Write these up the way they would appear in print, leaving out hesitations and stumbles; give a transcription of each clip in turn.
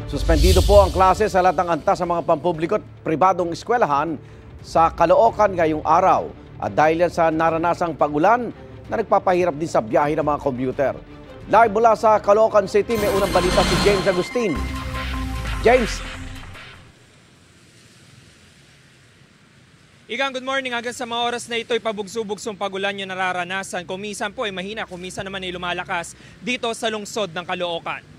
Suspendido po ang klase sa lahat ng antas sa mga pampubliko at pribadong eskwelahan sa Caloocan ngayong araw. At dahil yan sa naranasang pagulan na nagpapahirap din sa biyahe ng mga commuter. Live mula sa Caloocan City, may unang balita si James Agustin. James. Igang, good morning. Hanggang sa mga oras na ito ay pabugso-bugsong pagulan yung nararanasan. Kumisan po ay mahina, kumisan naman ay lumalakas dito sa lungsod ng Caloocan.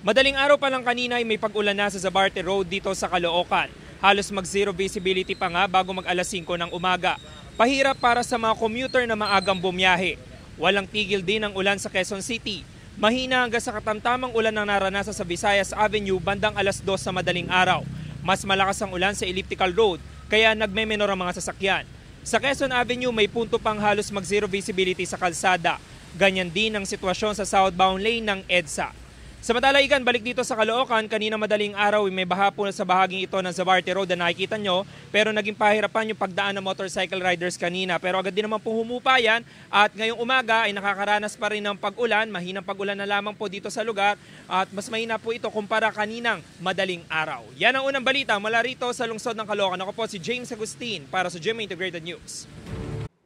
Madaling araw pa lang kanina ay may pag-ulan na sa Zabarte Road dito sa Caloocan. Halos mag-zero visibility pa nga bago mag-alas 5 ng umaga. Pahirap para sa mga commuter na maagang bumiyahe. Walang tigil din ang ulan sa Quezon City. Mahina hanggang sa katamtamang ulan ang naranasan sa Visayas Avenue bandang alas 2 sa madaling araw. Mas malakas ang ulan sa Elliptical Road, kaya nagme-menor ang mga sasakyan. Sa Quezon Avenue may punto pang halos mag-zero visibility sa kalsada. Ganyan din ang sitwasyon sa southbound lane ng EDSA. Samantala, Igan, balik dito sa Caloocan, kanina madaling araw may baha po sa bahaging ito ng Zabarte Road na nakikita nyo, pero naging pahirapan yung pagdaan ng motorcycle riders kanina. Pero agad din naman po humupa yan at ngayong umaga ay nakakaranas pa rin ng pag-ulan, mahinang pag-ulan na lamang po dito sa lugar at mas mahina po ito kumpara kaninang madaling araw. Yan ang unang balita mula rito sa lungsod ng Caloocan. Ako po si James Agustin para sa GMA Integrated News.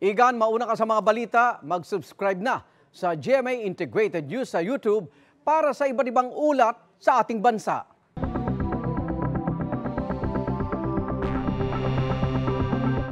Igan, mauna ka sa mga balita, mag-subscribe na sa GMA Integrated News sa YouTube para sa iba't ibang ulat sa ating bansa.